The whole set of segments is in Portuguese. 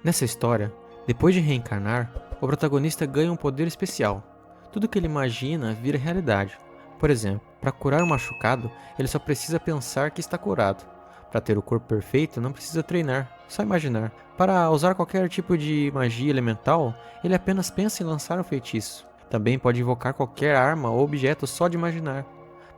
Nessa história, depois de reencarnar, o protagonista ganha um poder especial. Tudo que ele imagina vira realidade. Por exemplo, para curar um machucado, ele só precisa pensar que está curado. Para ter o corpo perfeito, não precisa treinar, só imaginar. Para usar qualquer tipo de magia elemental, ele apenas pensa em lançar um feitiço. Também pode invocar qualquer arma ou objeto só de imaginar.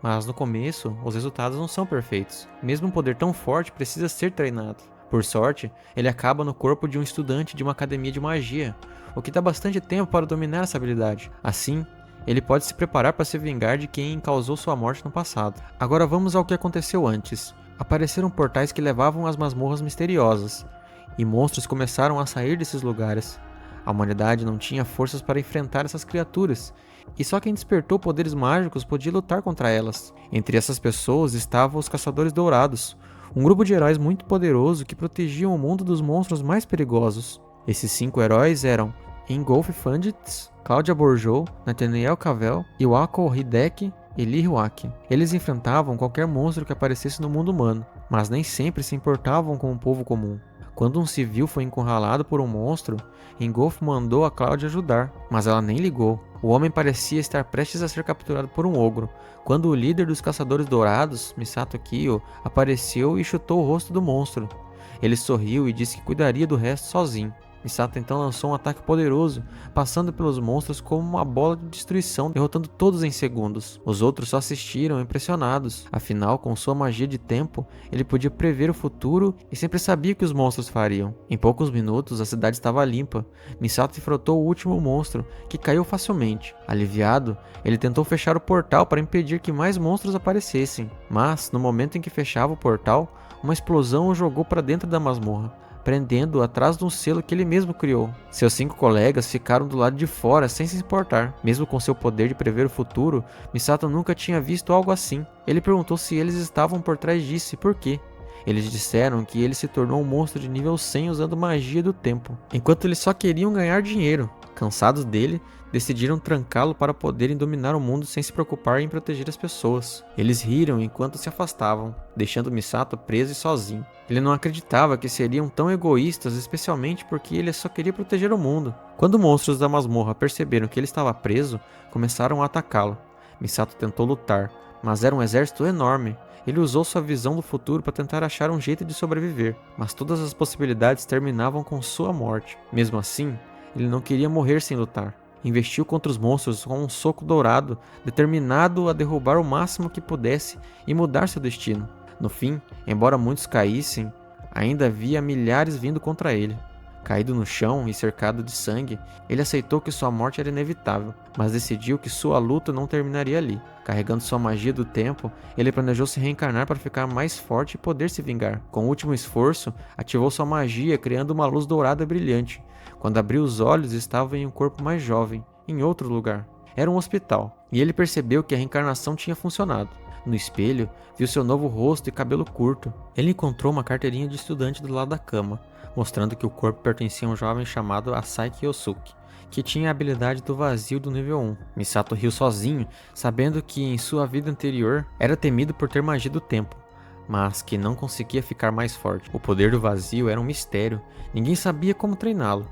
Mas no começo, os resultados não são perfeitos. Mesmo um poder tão forte precisa ser treinado. Por sorte, ele acaba no corpo de um estudante de uma academia de magia, o que dá bastante tempo para dominar essa habilidade. Assim, ele pode se preparar para se vingar de quem causou sua morte no passado. Agora vamos ao que aconteceu antes. Apareceram portais que levavam às masmorras misteriosas, e monstros começaram a sair desses lugares. A humanidade não tinha forças para enfrentar essas criaturas, e só quem despertou poderes mágicos podia lutar contra elas. Entre essas pessoas estavam os Caçadores Dourados, um grupo de heróis muito poderoso que protegiam o mundo dos monstros mais perigosos. Esses 5 heróis eram Ingolf Fanditz, Claudia Borjou, Nathaniel Cavell, Iwako Hideki e Lee Huak. Eles enfrentavam qualquer monstro que aparecesse no mundo humano, mas nem sempre se importavam com o povo comum. Quando um civil foi encurralado por um monstro, Ingolf mandou a Cláudia ajudar, mas ela nem ligou. O homem parecia estar prestes a ser capturado por um ogro, quando o líder dos Caçadores Dourados, Misato Kyo, apareceu e chutou o rosto do monstro. Ele sorriu e disse que cuidaria do resto sozinho. Misato então lançou um ataque poderoso, passando pelos monstros como uma bola de destruição, derrotando todos em segundos. Os outros só assistiram, impressionados. Afinal, com sua magia de tempo, ele podia prever o futuro e sempre sabia o que os monstros fariam. Em poucos minutos, a cidade estava limpa. Misato enfrentou o último monstro, que caiu facilmente. Aliviado, ele tentou fechar o portal para impedir que mais monstros aparecessem. Mas, no momento em que fechava o portal, uma explosão o jogou para dentro da masmorra, prendendo-o atrás de um selo que ele mesmo criou. Seus 5 colegas ficaram do lado de fora sem se importar. Mesmo com seu poder de prever o futuro, Misato nunca tinha visto algo assim. Ele perguntou se eles estavam por trás disso e por quê. Eles disseram que ele se tornou um monstro de nível 100 usando magia do tempo, enquanto eles só queriam ganhar dinheiro. Cansados dele, decidiram trancá-lo para poderem dominar o mundo sem se preocupar em proteger as pessoas. Eles riram enquanto se afastavam, deixando Misato preso e sozinho. Ele não acreditava que seriam tão egoístas, especialmente porque ele só queria proteger o mundo. Quando monstros da masmorra perceberam que ele estava preso, começaram a atacá-lo. Misato tentou lutar, mas era um exército enorme. Ele usou sua visão do futuro para tentar achar um jeito de sobreviver, mas todas as possibilidades terminavam com sua morte. Mesmo assim, ele não queria morrer sem lutar. Investiu contra os monstros com um soco dourado, determinado a derrubar o máximo que pudesse e mudar seu destino. No fim, embora muitos caíssem, ainda havia milhares vindo contra ele. Caído no chão e cercado de sangue, ele aceitou que sua morte era inevitável, mas decidiu que sua luta não terminaria ali. Carregando sua magia do tempo, ele planejou se reencarnar para ficar mais forte e poder se vingar. Com o último esforço, ativou sua magia, criando uma luz dourada brilhante. Quando abriu os olhos, estava em um corpo mais jovem, em outro lugar. Era um hospital, e ele percebeu que a reencarnação tinha funcionado. No espelho, viu seu novo rosto e cabelo curto. Ele encontrou uma carteirinha de estudante do lado da cama, mostrando que o corpo pertencia a um jovem chamado Asai Kyosuke, que tinha a habilidade do vazio do nível 1. Misato riu sozinho, sabendo que em sua vida anterior era temido por ter magia do tempo, mas que não conseguia ficar mais forte. O poder do vazio era um mistério, ninguém sabia como treiná-lo.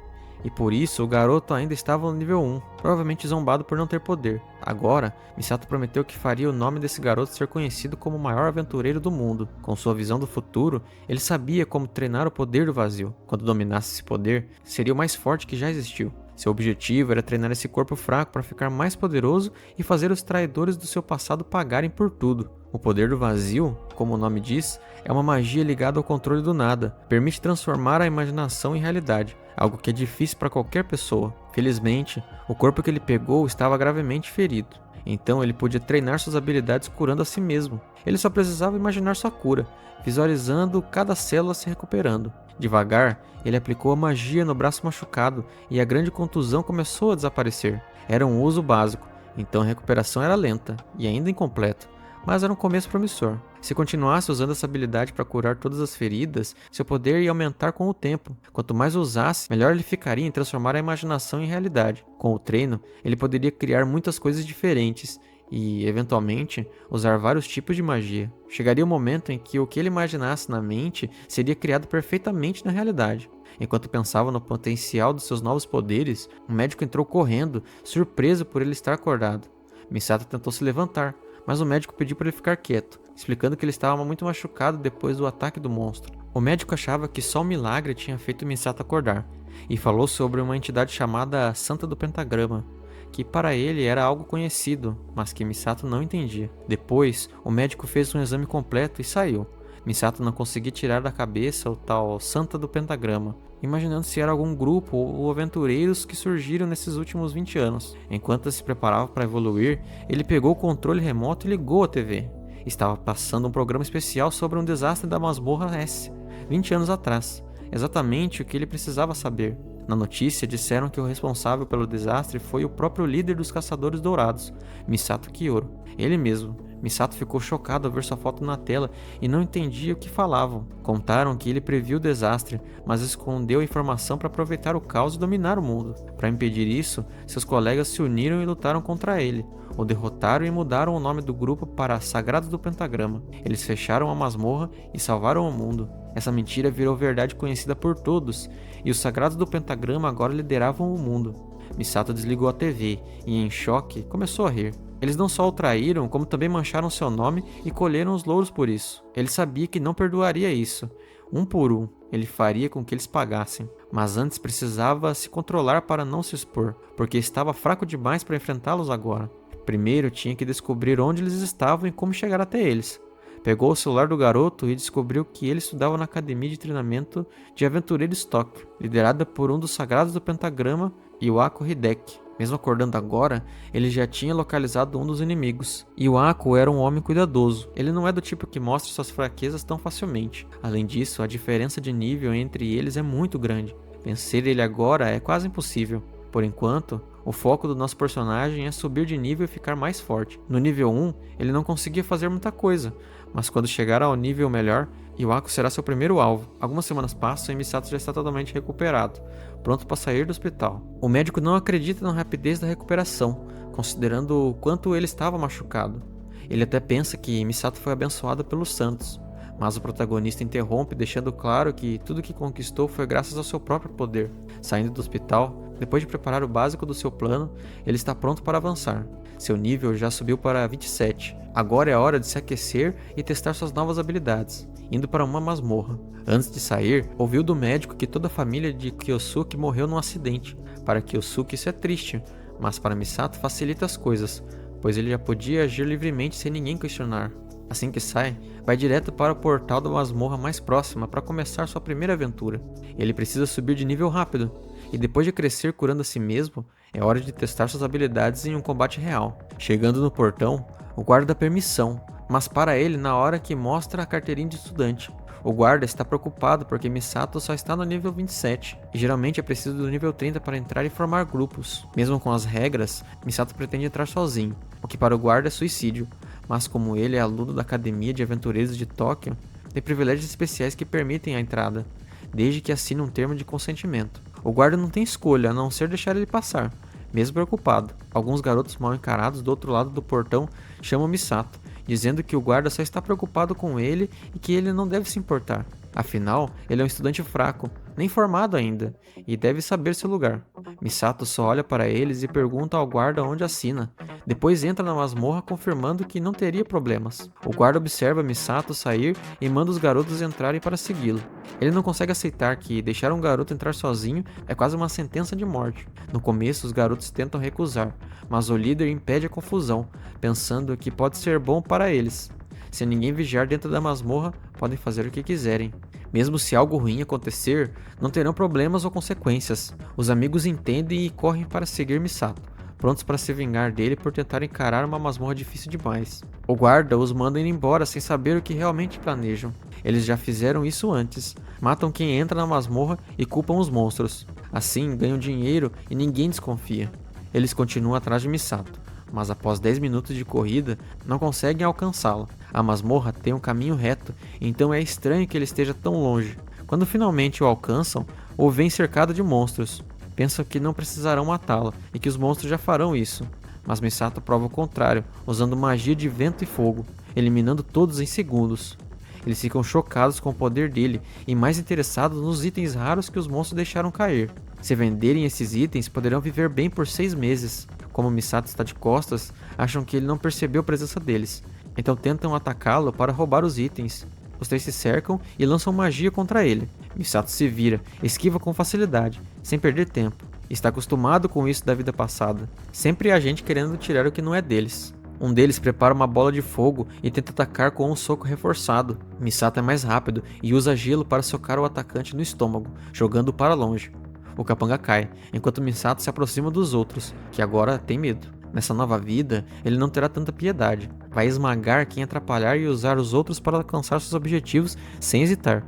E por isso o garoto ainda estava no nível 1, provavelmente zombado por não ter poder. Agora, Misato prometeu que faria o nome desse garoto ser conhecido como o maior aventureiro do mundo. Com sua visão do futuro, ele sabia como treinar o poder do vazio. Quando dominasse esse poder, seria o mais forte que já existiu. Seu objetivo era treinar esse corpo fraco para ficar mais poderoso e fazer os traidores do seu passado pagarem por tudo. O poder do vazio, como o nome diz, é uma magia ligada ao controle do nada. Permite transformar a imaginação em realidade, algo que é difícil para qualquer pessoa. Felizmente, o corpo que ele pegou estava gravemente ferido. Então ele podia treinar suas habilidades curando a si mesmo. Ele só precisava imaginar sua cura, visualizando cada célula se recuperando. Devagar, ele aplicou a magia no braço machucado e a grande contusão começou a desaparecer. Era um uso básico, então a recuperação era lenta e ainda incompleta, mas era um começo promissor. Se continuasse usando essa habilidade para curar todas as feridas, seu poder ia aumentar com o tempo. Quanto mais usasse, melhor ele ficaria em transformar a imaginação em realidade. Com o treino, ele poderia criar muitas coisas diferentes e, eventualmente, usar vários tipos de magia. Chegaria o momento em que o que ele imaginasse na mente seria criado perfeitamente na realidade. Enquanto pensava no potencial dos seus novos poderes, o médico entrou correndo, surpreso por ele estar acordado. Misato tentou se levantar, mas o médico pediu para ele ficar quieto, explicando que ele estava muito machucado depois do ataque do monstro. O médico achava que só um milagre tinha feito Misato acordar, e falou sobre uma entidade chamada Santa do Pentagrama, que para ele era algo conhecido, mas que Misato não entendia. Depois, o médico fez um exame completo e saiu. Misato não conseguia tirar da cabeça o tal Santa do Pentagrama, imaginando se era algum grupo ou aventureiros que surgiram nesses últimos 20 anos. Enquanto se preparava para evoluir, ele pegou o controle remoto e ligou a TV. Estava passando um programa especial sobre um desastre da Masmorra S, 20 anos atrás, exatamente o que ele precisava saber. Na notícia, disseram que o responsável pelo desastre foi o próprio líder dos Caçadores Dourados, Misato Kiyoro. Ele mesmo. Misato ficou chocado ao ver sua foto na tela e não entendia o que falavam. Contaram que ele previu o desastre, mas escondeu a informação para aproveitar o caos e dominar o mundo. Para impedir isso, seus colegas se uniram e lutaram contra ele. O derrotaram e mudaram o nome do grupo para Sagrados do Pentagrama. Eles fecharam a masmorra e salvaram o mundo. Essa mentira virou verdade conhecida por todos, e os Sagrados do Pentagrama agora lideravam o mundo. Misato desligou a TV e, em choque, começou a rir. Eles não só o traíram, como também mancharam seu nome e colheram os louros por isso. Ele sabia que não perdoaria isso. Um por um, ele faria com que eles pagassem. Mas antes precisava se controlar para não se expor, porque estava fraco demais para enfrentá-los agora. Primeiro tinha que descobrir onde eles estavam e como chegar até eles. Pegou o celular do garoto e descobriu que ele estudava na academia de treinamento de aventureiros Tóquio, liderada por um dos Sagrados do Pentagrama, Iwako Hideki. Mesmo acordando agora, ele já tinha localizado um dos inimigos. Iwako era um homem cuidadoso. Ele não é do tipo que mostra suas fraquezas tão facilmente. Além disso, a diferença de nível entre eles é muito grande. Vencer ele agora é quase impossível. Por enquanto, o foco do nosso personagem é subir de nível e ficar mais forte. No nível 1, ele não conseguia fazer muita coisa, mas quando chegar ao nível melhor, Iwako será seu primeiro alvo. Algumas semanas passam e Misato já está totalmente recuperado, pronto para sair do hospital. O médico não acredita na rapidez da recuperação, considerando o quanto ele estava machucado. Ele até pensa que Misato foi abençoado pelos santos, mas o protagonista interrompe, deixando claro que tudo que conquistou foi graças ao seu próprio poder. Saindo do hospital, depois de preparar o básico do seu plano, ele está pronto para avançar. Seu nível já subiu para 27. Agora é a hora de se aquecer e testar suas novas habilidades, indo para uma masmorra. Antes de sair, ouviu do médico que toda a família de Kyosuke morreu num acidente. Para Kyosuke isso é triste, mas para Misato facilita as coisas, pois ele já podia agir livremente sem ninguém questionar. Assim que sai, vai direto para o portal da masmorra mais próxima para começar sua primeira aventura. Ele precisa subir de nível rápido, e depois de crescer curando a si mesmo, é hora de testar suas habilidades em um combate real. Chegando no portão, o guarda dá permissão, mas para ele na hora que mostra a carteirinha de estudante. O guarda está preocupado porque Misato só está no nível 27, e geralmente é preciso do nível 30 para entrar e formar grupos. Mesmo com as regras, Misato pretende entrar sozinho, o que para o guarda é suicídio, mas como ele é aluno da Academia de Aventureiros de Tóquio, tem privilégios especiais que permitem a entrada, desde que assine um termo de consentimento. O guarda não tem escolha a não ser deixar ele passar, mesmo preocupado. Alguns garotos mal encarados do outro lado do portão chamam Misato, dizendo que o guarda só está preocupado com ele e que ele não deve se importar. Afinal, ele é um estudante fraco, nem formado ainda, e deve saber seu lugar. Misato só olha para eles e pergunta ao guarda onde assina. Depois entra na masmorra confirmando que não teria problemas. O guarda observa Misato sair e manda os garotos entrarem para segui-lo. Ele não consegue aceitar que deixar um garoto entrar sozinho é quase uma sentença de morte. No começo, os garotos tentam recusar, mas o líder impede a confusão, pensando que pode ser bom para eles. Se ninguém vigiar dentro da masmorra, podem fazer o que quiserem. Mesmo se algo ruim acontecer, não terão problemas ou consequências. Os amigos entendem e correm para seguir Misato, prontos para se vingar dele por tentar encarar uma masmorra difícil demais. O guarda os manda ir embora sem saber o que realmente planejam. Eles já fizeram isso antes. Matam quem entra na masmorra e culpam os monstros. Assim, ganham dinheiro e ninguém desconfia. Eles continuam atrás de Misato, mas após 10 minutos de corrida, não conseguem alcançá-la. A masmorra tem um caminho reto, então é estranho que ele esteja tão longe. Quando finalmente o alcançam, o veem cercado de monstros. Pensam que não precisarão matá-la e que os monstros já farão isso. Mas Misato prova o contrário, usando magia de vento e fogo, eliminando todos em segundos. Eles ficam chocados com o poder dele e mais interessados nos itens raros que os monstros deixaram cair. Se venderem esses itens, poderão viver bem por 6 meses. Como Misato está de costas, acham que ele não percebeu a presença deles, então tentam atacá-lo para roubar os itens. Os três se cercam e lançam magia contra ele. Misato se vira, esquiva com facilidade, sem perder tempo. Está acostumado com isso da vida passada. Sempre há gente querendo tirar o que não é deles. Um deles prepara uma bola de fogo e tenta atacar com um soco reforçado. Misato é mais rápido e usa gelo para socar o atacante no estômago, jogando-o para longe. O capanga cai, enquanto Misato se aproxima dos outros, que agora tem medo. Nessa nova vida, ele não terá tanta piedade. Vai esmagar quem atrapalhar e usar os outros para alcançar seus objetivos sem hesitar.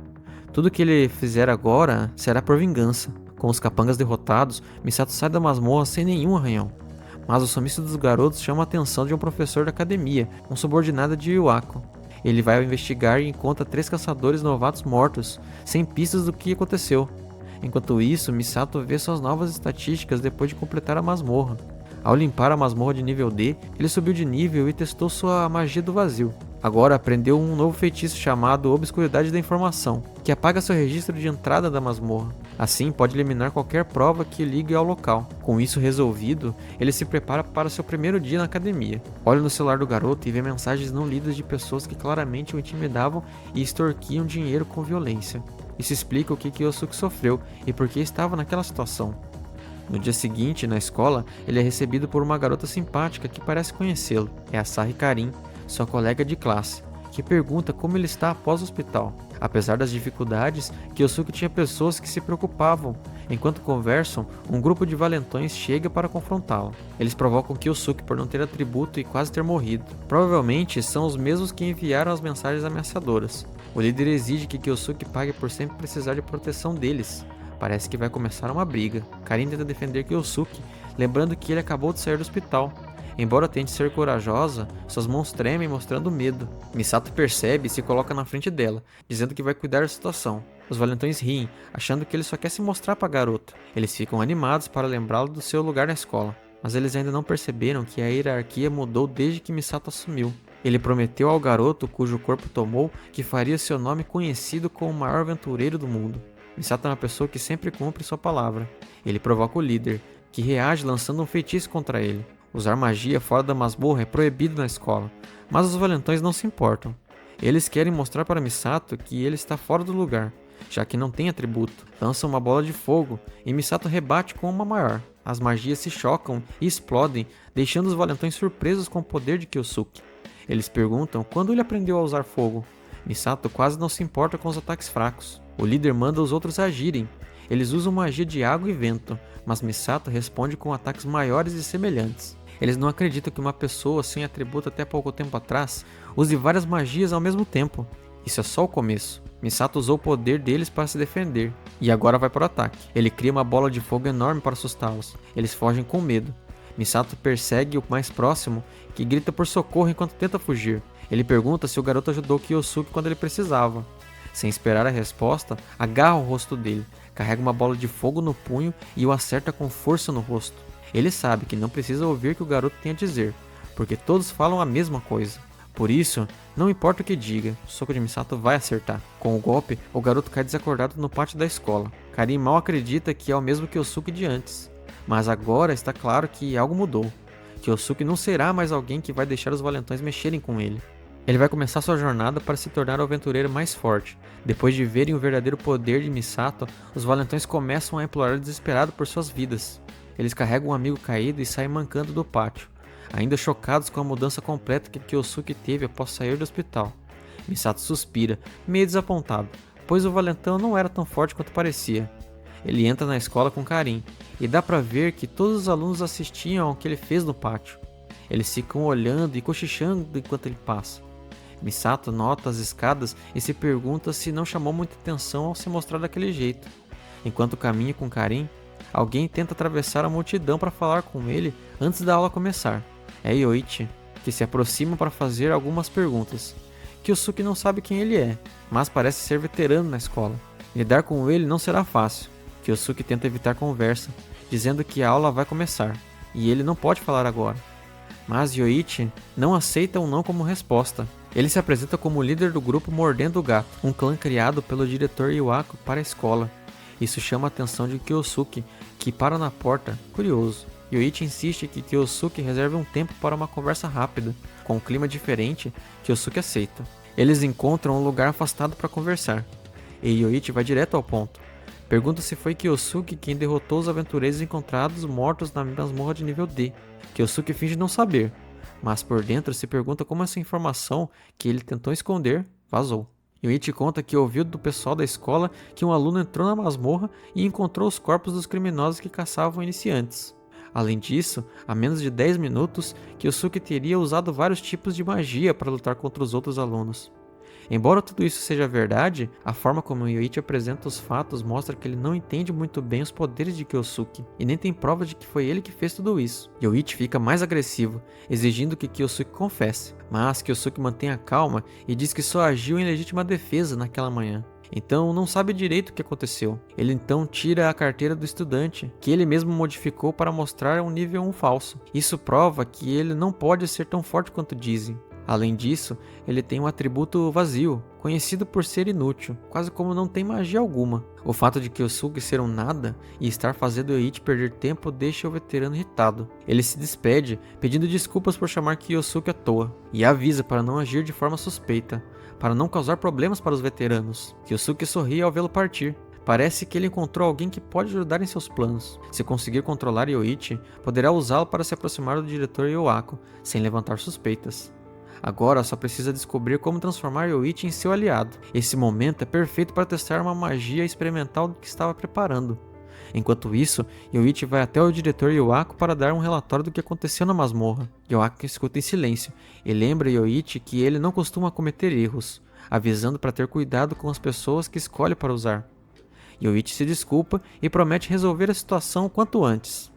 Tudo que ele fizer agora será por vingança. Com os capangas derrotados, Misato sai da masmorra sem nenhum arranhão. Mas o sumiço dos garotos chama a atenção de um professor da academia, um subordinado de Yuako. Ele vai investigar e encontra 3 caçadores novatos mortos, sem pistas do que aconteceu. Enquanto isso, Misato vê suas novas estatísticas depois de completar a masmorra. Ao limpar a masmorra de nível D, ele subiu de nível e testou sua magia do vazio. Agora aprendeu um novo feitiço chamado Obscuridade da Informação, que apaga seu registro de entrada da masmorra. Assim, pode eliminar qualquer prova que ligue ao local. Com isso resolvido, ele se prepara para seu primeiro dia na academia. Olha no celular do garoto e vê mensagens não lidas de pessoas que claramente o intimidavam e extorquiam dinheiro com violência. Isso explica o que Kyosuke sofreu e por que estava naquela situação. No dia seguinte, na escola, ele é recebido por uma garota simpática que parece conhecê-lo. É a Sahi Karin, sua colega de classe, que pergunta como ele está após o hospital. Apesar das dificuldades, Kyosuke tinha pessoas que se preocupavam. Enquanto conversam, um grupo de valentões chega para confrontá-lo. Eles provocam Kyosuke por não ter atributo e quase ter morrido. Provavelmente são os mesmos que enviaram as mensagens ameaçadoras. O líder exige que Kyosuke pague por sempre precisar de proteção deles. Parece que vai começar uma briga. Karin tenta defender Kyosuke, lembrando que ele acabou de sair do hospital. Embora tente ser corajosa, suas mãos tremem mostrando medo. Misato percebe e se coloca na frente dela, dizendo que vai cuidar da situação. Os valentões riem, achando que ele só quer se mostrar para a garota. Eles ficam animados para lembrá-lo do seu lugar na escola, mas eles ainda não perceberam que a hierarquia mudou desde que Misato assumiu. Ele prometeu ao garoto cujo corpo tomou que faria seu nome conhecido como o maior aventureiro do mundo. Misato é uma pessoa que sempre cumpre sua palavra. Ele provoca o líder, que reage lançando um feitiço contra ele. Usar magia fora da masmorra é proibido na escola, mas os valentões não se importam. Eles querem mostrar para Misato que ele está fora do lugar, já que não tem atributo. Lançam uma bola de fogo e Misato rebate com uma maior. As magias se chocam e explodem, deixando os valentões surpresos com o poder de Kyosuke. Eles perguntam quando ele aprendeu a usar fogo. Misato quase não se importa com os ataques fracos. O líder manda os outros agirem. Eles usam magia de água e vento, mas Misato responde com ataques maiores e semelhantes. Eles não acreditam que uma pessoa sem atributo até pouco tempo atrás use várias magias ao mesmo tempo. Isso é só o começo. Misato usou o poder deles para se defender, e agora vai para o ataque. Ele cria uma bola de fogo enorme para assustá-los. Eles fogem com medo. Misato persegue o mais próximo, que grita por socorro enquanto tenta fugir. Ele pergunta se o garoto ajudou Kyosuke quando ele precisava. Sem esperar a resposta, agarra o rosto dele, carrega uma bola de fogo no punho e o acerta com força no rosto. Ele sabe que não precisa ouvir o que o garoto tem a dizer, porque todos falam a mesma coisa. Por isso, não importa o que diga, o soco de Misato vai acertar. Com o golpe, o garoto cai desacordado no pátio da escola. Karin mal acredita que é o mesmo Kyosuke de antes, mas agora está claro que algo mudou. Kyosuke não será mais alguém que vai deixar os valentões mexerem com ele. Ele vai começar sua jornada para se tornar o aventureiro mais forte. Depois de verem o verdadeiro poder de Misato, os valentões começam a implorar desesperado por suas vidas. Eles carregam um amigo caído e saem mancando do pátio, ainda chocados com a mudança completa que Kyosuke teve após sair do hospital. Misato suspira, meio desapontado, pois o valentão não era tão forte quanto parecia. Ele entra na escola com Karin, e dá pra ver que todos os alunos assistiam ao que ele fez no pátio. Eles ficam olhando e cochichando enquanto ele passa. Misato nota as escadas e se pergunta se não chamou muita atenção ao se mostrar daquele jeito. Enquanto caminha com Karin, alguém tenta atravessar a multidão para falar com ele antes da aula começar. É Yoichi, que se aproxima para fazer algumas perguntas. Kyosuke não sabe quem ele é, mas parece ser veterano na escola. Lidar com ele não será fácil. Kyosuke tenta evitar conversa, dizendo que a aula vai começar, e ele não pode falar agora. Mas Yoichi não aceita um não como resposta. Ele se apresenta como líder do grupo Mordendo o Gato, um clã criado pelo diretor Iwako para a escola. Isso chama a atenção de Kyosuke, que para na porta, curioso. Yoichi insiste que Kyosuke reserve um tempo para uma conversa rápida. Com um clima diferente, Kyosuke aceita. Eles encontram um lugar afastado para conversar, e Yoichi vai direto ao ponto. Pergunta se foi Kyosuke quem derrotou os aventureiros encontrados mortos na masmorra de nível D. Kyosuke finge não saber, mas por dentro se pergunta como essa informação, que ele tentou esconder, vazou. Yoichi conta que ouviu do pessoal da escola que um aluno entrou na masmorra e encontrou os corpos dos criminosos que caçavam iniciantes. Além disso, há menos de 10 minutos, Kyosuke teria usado vários tipos de magia para lutar contra os outros alunos. Embora tudo isso seja verdade, a forma como Yoichi apresenta os fatos mostra que ele não entende muito bem os poderes de Kyosuke, e nem tem prova de que foi ele que fez tudo isso. Yoichi fica mais agressivo, exigindo que Kyosuke confesse, mas Kyosuke mantém a calma e diz que só agiu em legítima defesa naquela manhã. Então não sabe direito o que aconteceu. Ele então tira a carteira do estudante, que ele mesmo modificou para mostrar um nível 1 falso. Isso prova que ele não pode ser tão forte quanto dizem. Além disso, ele tem um atributo vazio, conhecido por ser inútil, quase como não tem magia alguma. O fato de Kyosuke ser um nada e estar fazendo Yoichi perder tempo deixa o veterano irritado. Ele se despede, pedindo desculpas por chamar Kyosuke à toa, e avisa para não agir de forma suspeita, para não causar problemas para os veteranos. Kyosuke sorri ao vê-lo partir. Parece que ele encontrou alguém que pode ajudar em seus planos. Se conseguir controlar Yoichi, poderá usá-lo para se aproximar do diretor Iwako, sem levantar suspeitas. Agora só precisa descobrir como transformar Yoichi em seu aliado. Esse momento é perfeito para testar uma magia experimental que estava preparando. Enquanto isso, Yoichi vai até o diretor Iwako para dar um relatório do que aconteceu na masmorra. Iwako escuta em silêncio e lembra Yoichi que ele não costuma cometer erros, avisando para ter cuidado com as pessoas que escolhe para usar. Yoichi se desculpa e promete resolver a situação o quanto antes.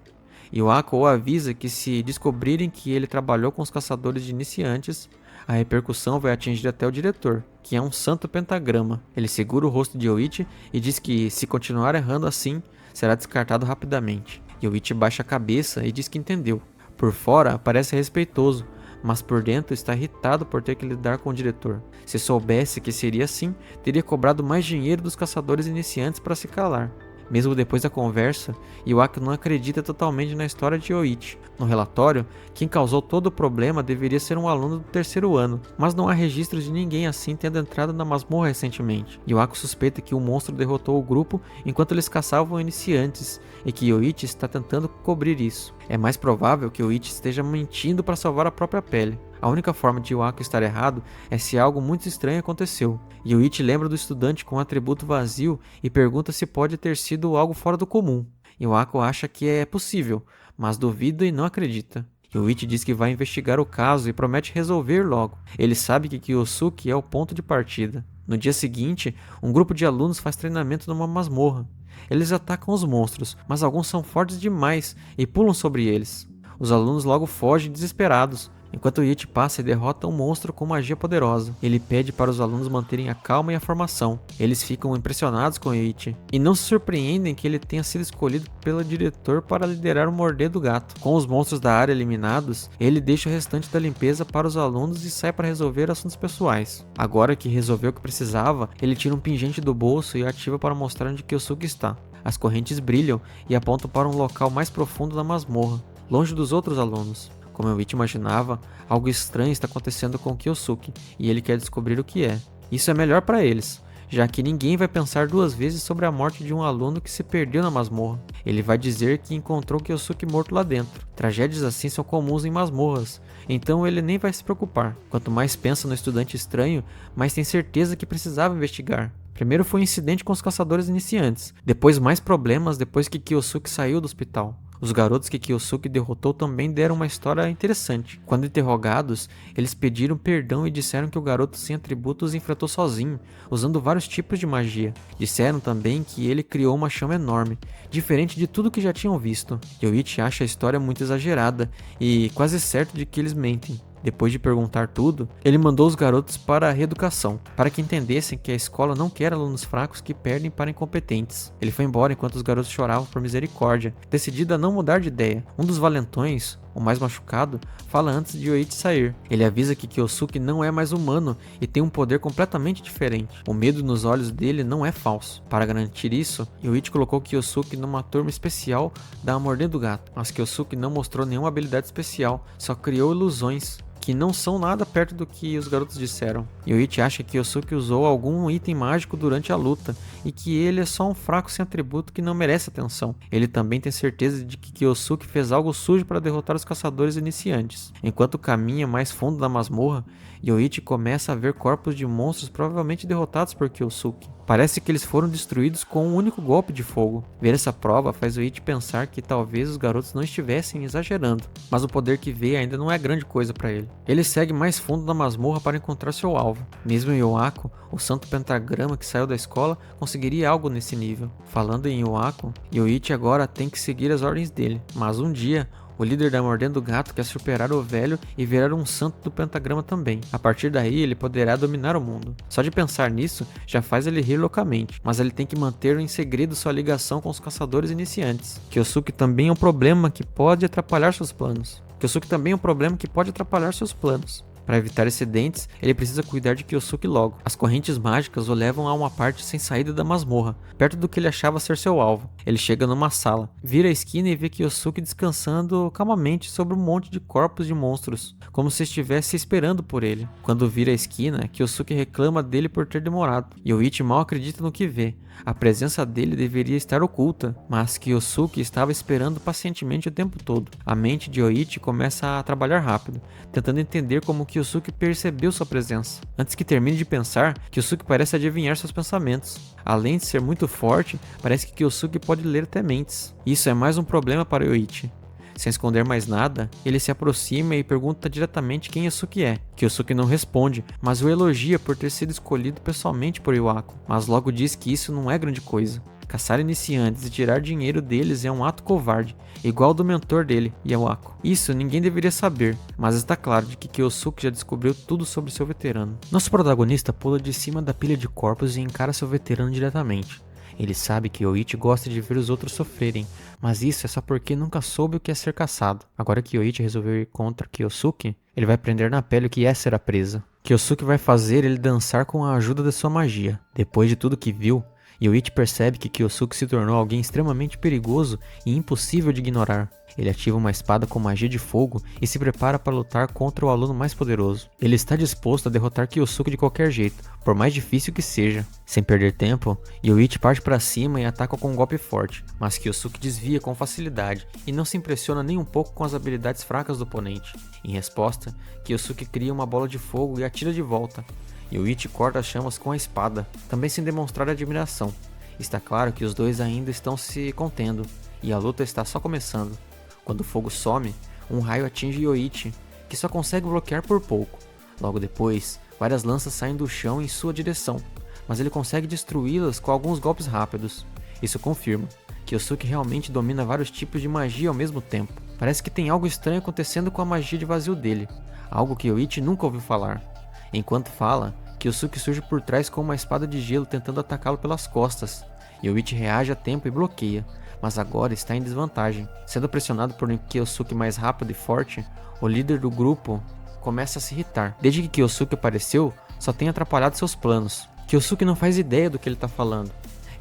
Iwako o avisa que se descobrirem que ele trabalhou com os caçadores de iniciantes, a repercussão vai atingir até o diretor, que é um santo pentagrama. Ele segura o rosto de Yoichi e diz que se continuar errando assim, será descartado rapidamente. Yoichi baixa a cabeça e diz que entendeu. Por fora parece respeitoso, mas por dentro está irritado por ter que lidar com o diretor. Se soubesse que seria assim, teria cobrado mais dinheiro dos caçadores iniciantes para se calar. Mesmo depois da conversa, Iwako não acredita totalmente na história de Yoichi. No relatório, quem causou todo o problema deveria ser um aluno do terceiro ano, mas não há registros de ninguém assim tendo entrado na masmorra recentemente. Iwako suspeita que o monstro derrotou o grupo enquanto eles caçavam iniciantes, e que Yoichi está tentando cobrir isso. É mais provável que Yoichi esteja mentindo para salvar a própria pele. A única forma de Iwako estar errado é se algo muito estranho aconteceu. Yoichi lembra do estudante com um atributo vazio e pergunta se pode ter sido algo fora do comum. Iwako acha que é possível, mas duvida e não acredita. Yoichi diz que vai investigar o caso e promete resolver logo. Ele sabe que Kyosuke é o ponto de partida. No dia seguinte, um grupo de alunos faz treinamento numa masmorra. Eles atacam os monstros, mas alguns são fortes demais e pulam sobre eles. Os alunos logo fogem desesperados, enquanto Yoichi passa e derrota um monstro com magia poderosa. Ele pede para os alunos manterem a calma e a formação. Eles ficam impressionados com Yoichi e não se surpreendem que ele tenha sido escolhido pelo diretor para liderar o Mordendo Gato. Com os monstros da área eliminados, ele deixa o restante da limpeza para os alunos e sai para resolver assuntos pessoais. Agora que resolveu o que precisava, ele tira um pingente do bolso e ativa para mostrar onde Kyosuke está. As correntes brilham e apontam para um local mais profundo da masmorra, longe dos outros alunos. Como Yoichi imaginava, algo estranho está acontecendo com Kyosuke e ele quer descobrir o que é. Isso é melhor para eles, já que ninguém vai pensar duas vezes sobre a morte de um aluno que se perdeu na masmorra. Ele vai dizer que encontrou Kyosuke morto lá dentro. Tragédias assim são comuns em masmorras, então ele nem vai se preocupar. Quanto mais pensa no estudante estranho, mais tem certeza que precisava investigar. Primeiro foi o incidente com os caçadores iniciantes, depois mais problemas depois que Kyosuke saiu do hospital. Os garotos que Kyosuke derrotou também deram uma história interessante. Quando interrogados, eles pediram perdão e disseram que o garoto sem atributos enfrentou sozinho, usando vários tipos de magia. Disseram também que ele criou uma chama enorme, diferente de tudo que já tinham visto. Yoichi acha a história muito exagerada e quase certo de que eles mentem. Depois de perguntar tudo, ele mandou os garotos para a reeducação, para que entendessem que a escola não quer alunos fracos que perdem para incompetentes. Ele foi embora enquanto os garotos choravam por misericórdia, decidido a não mudar de ideia. Um dos valentões, o mais machucado, fala antes de Yoichi sair. Ele avisa que Kyosuke não é mais humano e tem um poder completamente diferente. O medo nos olhos dele não é falso. Para garantir isso, Yoichi colocou Kyosuke numa turma especial da Mordendo Gato, mas Kyosuke não mostrou nenhuma habilidade especial, só criou ilusões que não são nada perto do que os garotos disseram. Yoichi acha que Kyosuke usou algum item mágico durante a luta e que ele é só um fraco sem atributo que não merece atenção. Ele também tem certeza de que Kyosuke fez algo sujo para derrotar os caçadores iniciantes. Enquanto caminha mais fundo da masmorra, Yoichi começa a ver corpos de monstros provavelmente derrotados por Kyosuke. Parece que eles foram destruídos com um único golpe de fogo. Ver essa prova faz Yoichi pensar que talvez os garotos não estivessem exagerando, mas o poder que vê ainda não é grande coisa para ele. Ele segue mais fundo na masmorra para encontrar seu alvo. Mesmo Yoako, o santo pentagrama que saiu da escola, conseguiria algo nesse nível. Falando em Yoako, Yoichi agora tem que seguir as ordens dele, mas um dia o líder da Mordendo Gato quer superar o velho e virar um santo do pentagrama também. A partir daí, ele poderá dominar o mundo. Só de pensar nisso, já faz ele rir loucamente. Mas ele tem que manter em segredo sua ligação com os caçadores iniciantes. Kyosuke também é um problema que pode atrapalhar seus planos. Para evitar acidentes, ele precisa cuidar de Kyosuke logo. As correntes mágicas o levam a uma parte sem saída da masmorra, perto do que ele achava ser seu alvo. Ele chega numa sala, vira a esquina e vê Kyosuke descansando calmamente sobre um monte de corpos de monstros, como se estivesse esperando por ele. Quando vira a esquina, Kyosuke reclama dele por ter demorado. Yoichi mal acredita no que vê. A presença dele deveria estar oculta, mas Kyosuke estava esperando pacientemente o tempo todo. A mente de Yoichi começa a trabalhar rápido, tentando entender como Kyosuke percebeu sua presença. Antes que termine de pensar, Kyosuke parece adivinhar seus pensamentos. Além de ser muito forte, parece que Kyosuke pode ler até mentes. Isso é mais um problema para Yoichi. Sem esconder mais nada, ele se aproxima e pergunta diretamente quem Yosuke é. Kyosuke não responde, mas o elogia por ter sido escolhido pessoalmente por Iwako, mas logo diz que isso não é grande coisa. Caçar iniciantes e tirar dinheiro deles é um ato covarde, igual ao do mentor dele, Iwako. Isso ninguém deveria saber, mas está claro de que Kyosuke já descobriu tudo sobre seu veterano. Nosso protagonista pula de cima da pilha de corpos e encara seu veterano diretamente. Ele sabe que Yoichi gosta de ver os outros sofrerem, mas isso é só porque nunca soube o que é ser caçado. Agora que Yoichi resolveu ir contra Kyosuke, ele vai prender na pele o que é ser a presa. Kyosuke vai fazer ele dançar com a ajuda da sua magia. Depois de tudo que viu, Yoichi percebe que Kyosuke se tornou alguém extremamente perigoso e impossível de ignorar. Ele ativa uma espada com magia de fogo e se prepara para lutar contra o aluno mais poderoso. Ele está disposto a derrotar Kyosuke de qualquer jeito, por mais difícil que seja. Sem perder tempo, Yoichi parte para cima e ataca com um golpe forte, mas Kyosuke desvia com facilidade e não se impressiona nem um pouco com as habilidades fracas do oponente. Em resposta, Kyosuke cria uma bola de fogo e atira de volta. Yoichi corta as chamas com a espada, também sem demonstrar admiração. Está claro que os dois ainda estão se contendo, e a luta está só começando. Quando o fogo some, um raio atinge Yoichi, que só consegue bloquear por pouco. Logo depois, várias lanças saem do chão em sua direção, mas ele consegue destruí-las com alguns golpes rápidos. Isso confirma que Kyosuke realmente domina vários tipos de magia ao mesmo tempo. Parece que tem algo estranho acontecendo com a magia de vazio dele, algo que Yoichi nunca ouviu falar. Enquanto fala, Kyosuke surge por trás com uma espada de gelo tentando atacá-lo pelas costas. Yoichi reage a tempo e bloqueia, mas agora está em desvantagem. Sendo pressionado por Kyosuke mais rápido e forte, o líder do grupo começa a se irritar. Desde que Kyosuke apareceu, só tem atrapalhado seus planos. Kyosuke não faz ideia do que ele está falando.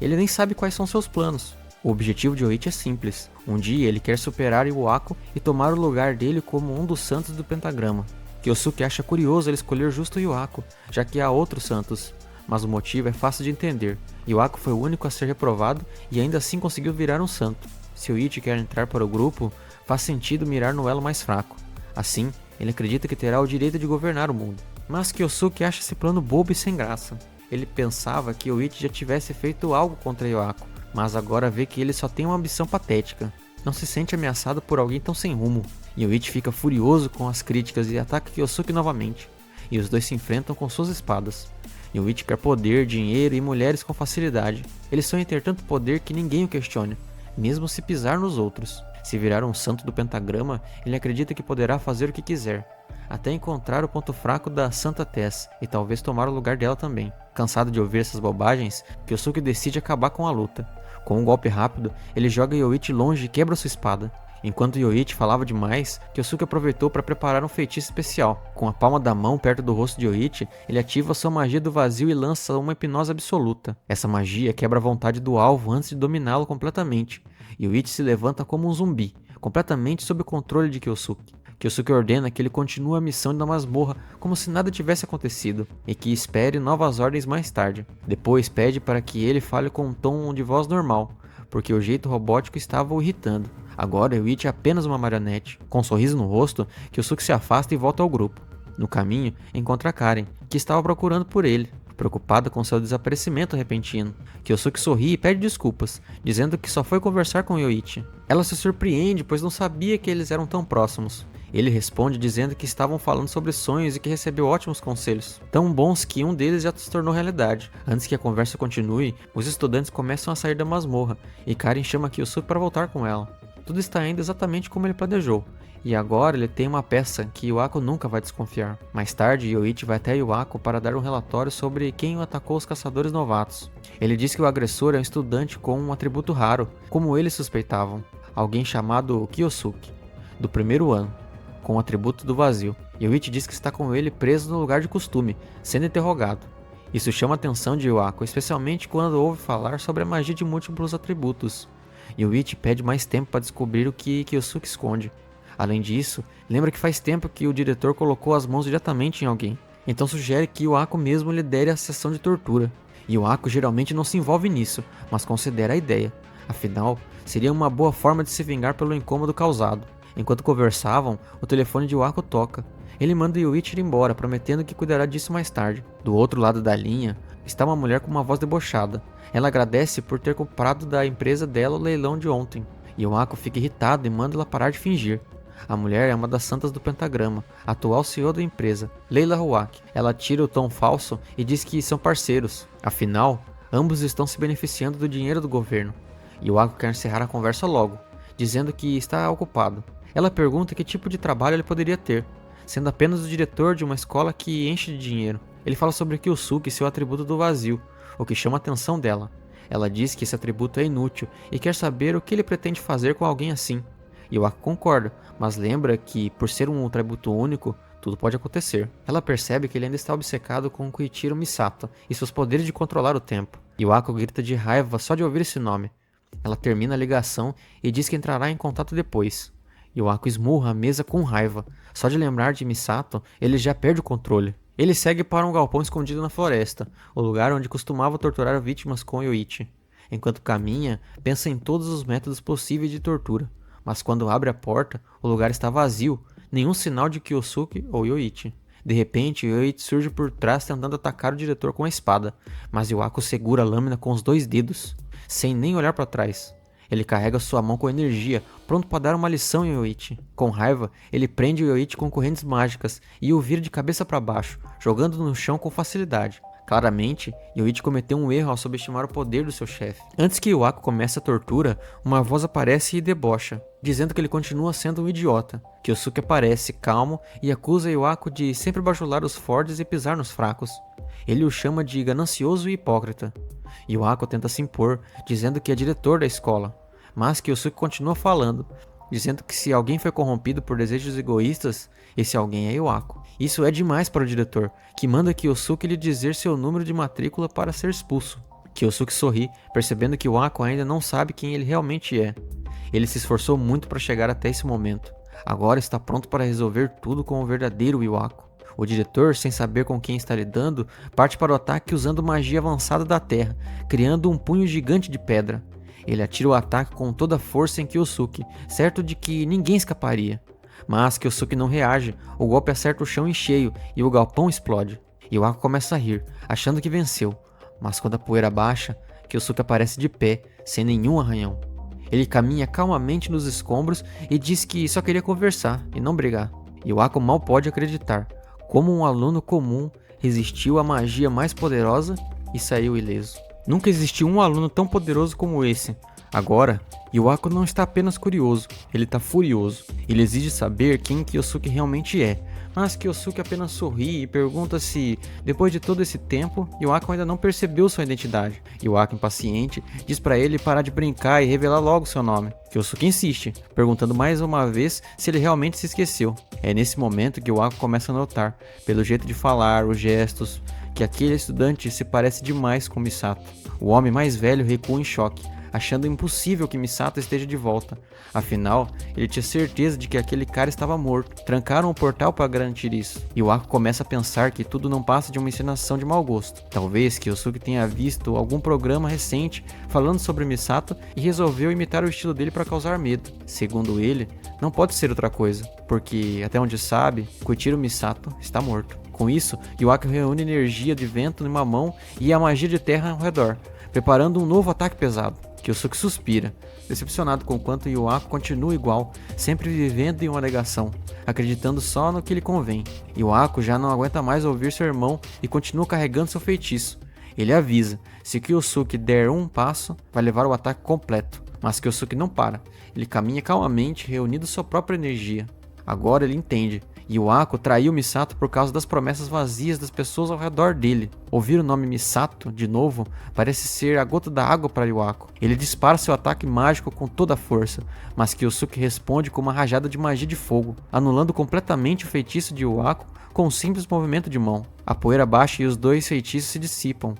Ele nem sabe quais são seus planos. O objetivo de Yoichi é simples. Um dia ele quer superar Iwako e tomar o lugar dele como um dos santos do pentagrama. Kyosuke acha curioso ele escolher justo Iwako, já que há outros santos, mas o motivo é fácil de entender. Iwako foi o único a ser reprovado e ainda assim conseguiu virar um santo. Se Yoichi quer entrar para o grupo, faz sentido mirar no elo mais fraco. Assim, ele acredita que terá o direito de governar o mundo. Mas Kyosuke acha esse plano bobo e sem graça. Ele pensava que Yoichi já tivesse feito algo contra Iwako, mas agora vê que ele só tem uma ambição patética. Não se sente ameaçado por alguém tão sem rumo. Yoichi fica furioso com as críticas e ataca Kyosuke novamente, e os dois se enfrentam com suas espadas. Yoichi quer poder, dinheiro e mulheres com facilidade. Ele sonha em ter tanto poder que ninguém o questione, mesmo se pisar nos outros. Se virar um santo do pentagrama, ele acredita que poderá fazer o que quiser, até encontrar o ponto fraco da Santa Tess e talvez tomar o lugar dela também. Cansado de ouvir essas bobagens, Kyosuke decide acabar com a luta. Com um golpe rápido, ele joga Yoichi longe e quebra sua espada. Enquanto Yoichi falava demais, Kyosuke aproveitou para preparar um feitiço especial. Com a palma da mão perto do rosto de Yoichi, ele ativa sua magia do vazio e lança uma hipnose absoluta. Essa magia quebra a vontade do alvo antes de dominá-lo completamente. Yoichi se levanta como um zumbi, completamente sob o controle de Kyosuke. Kyosuke ordena que ele continue a missão da masmorra como se nada tivesse acontecido e que espere novas ordens mais tarde. Depois pede para que ele fale com um tom de voz normal, porque o jeito robótico estava o irritando. Agora Yoichi é apenas uma marionete. Com um sorriso no rosto, Kyosuke se afasta e volta ao grupo. No caminho, encontra Karen, que estava procurando por ele, preocupada com seu desaparecimento repentino. Kyosuke sorri e pede desculpas, dizendo que só foi conversar com Yoichi. Ela se surpreende, pois não sabia que eles eram tão próximos. Ele responde dizendo que estavam falando sobre sonhos e que recebeu ótimos conselhos, tão bons que um deles já se tornou realidade. Antes que a conversa continue, os estudantes começam a sair da masmorra e Karen chama Kyosuke para voltar com ela. Tudo está indo exatamente como ele planejou, e agora ele tem uma peça que Yuako nunca vai desconfiar. Mais tarde, Yoichi vai até Yuako para dar um relatório sobre quem atacou os caçadores novatos. Ele diz que o agressor é um estudante com um atributo raro, como eles suspeitavam, alguém chamado Kyosuke, do primeiro ano, com o atributo do vazio. Yoichi diz que está com ele preso no lugar de costume, sendo interrogado. Isso chama a atenção de Yuako, especialmente quando ouve falar sobre a magia de múltiplos atributos. Yoichi pede mais tempo para descobrir o que Kyosuke esconde. Além disso, lembra que faz tempo que o diretor colocou as mãos diretamente em alguém, então sugere que Yuako mesmo lidere a sessão de tortura. Yuako geralmente não se envolve nisso, mas considera a ideia. Afinal, seria uma boa forma de se vingar pelo incômodo causado. Enquanto conversavam, o telefone de Yuako toca. Ele manda Yoichi ir embora, prometendo que cuidará disso mais tarde. Do outro lado da linha, está uma mulher com uma voz debochada. Ela agradece por ter comprado da empresa dela o leilão de ontem. Yuako fica irritado e manda ela parar de fingir. A mulher é uma das santas do pentagrama, a atual CEO da empresa, Leila Ruaki. Ela tira o tom falso e diz que são parceiros. Afinal, ambos estão se beneficiando do dinheiro do governo. Yuako quer encerrar a conversa logo, dizendo que está ocupado. Ela pergunta que tipo de trabalho ele poderia ter, sendo apenas o diretor de uma escola que enche de dinheiro. Ele fala sobre Kyosuke e seu atributo do vazio, o que chama a atenção dela. Ela diz que esse atributo é inútil e quer saber o que ele pretende fazer com alguém assim. Yuako concorda, mas lembra que, por ser um atributo único, tudo pode acontecer. Ela percebe que ele ainda está obcecado com Koichiro Misato e seus poderes de controlar o tempo. Yuako grita de raiva só de ouvir esse nome. Ela termina a ligação e diz que entrará em contato depois. Yuako esmurra a mesa com raiva. Só de lembrar de Misato, ele já perde o controle. Ele segue para um galpão escondido na floresta, o lugar onde costumava torturar vítimas com Yoichi. Enquanto caminha, pensa em todos os métodos possíveis de tortura. Mas quando abre a porta, o lugar está vazio, nenhum sinal de Kyosuke ou Yoichi. De repente, Yoichi surge por trás tentando atacar o diretor com a espada, mas Yuako segura a lâmina com os 2 dedos, sem nem olhar para trás. Ele carrega sua mão com energia, pronto para dar uma lição em Yoichi. Com raiva, ele prende o Yoichi com correntes mágicas e o vira de cabeça para baixo, jogando no chão com facilidade. Claramente, Yoichi cometeu um erro ao subestimar o poder do seu chefe. Antes que Yuako comece a tortura, uma voz aparece e debocha, dizendo que ele continua sendo um idiota. Kyosuke aparece, calmo, e acusa Yuako de sempre bajular os fortes e pisar nos fracos. Ele o chama de ganancioso e hipócrita. Yuako tenta se impor, dizendo que é diretor da escola, mas Kyosuke continua falando, dizendo que se alguém foi corrompido por desejos egoístas, esse alguém é Yuako. Isso é demais para o diretor, que manda Kyosuke lhe dizer seu número de matrícula para ser expulso. Kyosuke sorri, percebendo que Yuako ainda não sabe quem ele realmente é. Ele se esforçou muito para chegar até esse momento. Agora está pronto para resolver tudo com o verdadeiro Yuako. O diretor, sem saber com quem está lidando, parte para o ataque usando magia avançada da terra, criando um punho gigante de pedra. Ele atira o ataque com toda a força em Kyosuke, certo de que ninguém escaparia. Mas Kyosuke não reage, o golpe acerta o chão em cheio e o galpão explode. Yuako começa a rir, achando que venceu, mas quando a poeira baixa, Kyosuke aparece de pé, sem nenhum arranhão. Ele caminha calmamente nos escombros e diz que só queria conversar e não brigar. Yuako mal pode acreditar. Como um aluno comum resistiu à magia mais poderosa e saiu ileso. Nunca existiu um aluno tão poderoso como esse. Agora, Yuako não está apenas curioso, ele está furioso. Ele exige saber quem Kyosuke realmente é, Mas Kyosuke apenas sorri e pergunta se, depois de todo esse tempo, Yuako ainda não percebeu sua identidade. Yuako, impaciente, diz para ele parar de brincar e revelar logo seu nome. Kyosuke insiste, perguntando mais uma vez se ele realmente se esqueceu. É nesse momento que Yuako começa a notar, pelo jeito de falar, os gestos, que aquele estudante se parece demais com Misato. O homem mais velho recua em choque, achando impossível que Misato esteja de volta. Afinal, ele tinha certeza de que aquele cara estava morto. Trancaram o portal para garantir isso. E o Ako começa a pensar que tudo não passa de uma encenação de mau gosto. Talvez Kyosuke tenha visto algum programa recente falando sobre Misato e resolveu imitar o estilo dele para causar medo. Segundo ele, não pode ser outra coisa, porque, até onde sabe, Koichiro Misato está morto. Com isso, Yuako reúne energia de vento em uma mão e a magia de terra ao redor, preparando um novo ataque pesado. Kyosuke suspira, decepcionado com o quanto Yuako continua igual, sempre vivendo em uma negação, acreditando só no que lhe convém. Yuako já não aguenta mais ouvir seu irmão e continua carregando seu feitiço. Ele avisa, se Kyosuke der um passo, vai levar o ataque completo. Mas Kyosuke não para, ele caminha calmamente, reunindo sua própria energia. Agora ele entende. Yuako traiu Misato por causa das promessas vazias das pessoas ao redor dele. Ouvir o nome Misato, de novo, parece ser a gota da água para Yuako. Ele dispara seu ataque mágico com toda a força, mas Kyosuke responde com uma rajada de magia de fogo, anulando completamente o feitiço de Yuako com um simples movimento de mão. A poeira baixa e os dois feitiços se dissipam.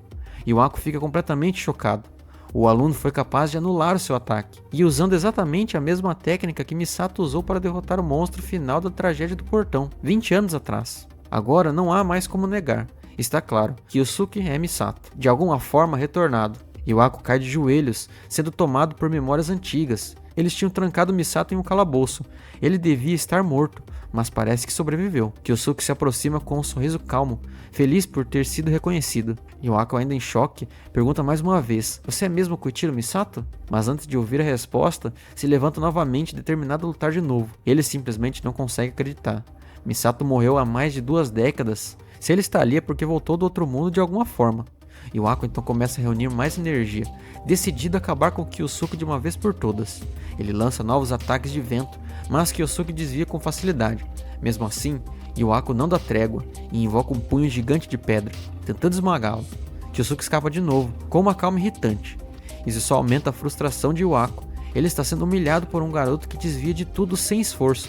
Yuako fica completamente chocado. O aluno foi capaz de anular o seu ataque, e usando exatamente a mesma técnica que Misato usou para derrotar o monstro final da tragédia do portão, 20 anos atrás. Agora não há mais como negar. Está claro, Kyosuke é Misato, de alguma forma retornado. Yuako cai de joelhos, sendo tomado por memórias antigas. Eles tinham trancado Misato em um calabouço. Ele devia estar morto, mas parece que sobreviveu. Kyosuke se aproxima com um sorriso calmo, feliz por ter sido reconhecido. Yuako, ainda em choque, pergunta mais uma vez: "Você é mesmo Koichiro Misato?" Mas antes de ouvir a resposta, se levanta novamente, determinado a lutar de novo. Ele simplesmente não consegue acreditar. Misato morreu há mais de 2 décadas. Se ele está ali é porque voltou do outro mundo de alguma forma. Yuako então começa a reunir mais energia, decidido a acabar com Kyosuke de uma vez por todas. Ele lança novos ataques de vento, mas Kyosuke desvia com facilidade. Mesmo assim, Yuako não dá trégua e invoca um punho gigante de pedra, tentando esmagá-lo. Kyosuke escapa de novo, com uma calma irritante. Isso só aumenta a frustração de Yuako. Ele está sendo humilhado por um garoto que desvia de tudo sem esforço.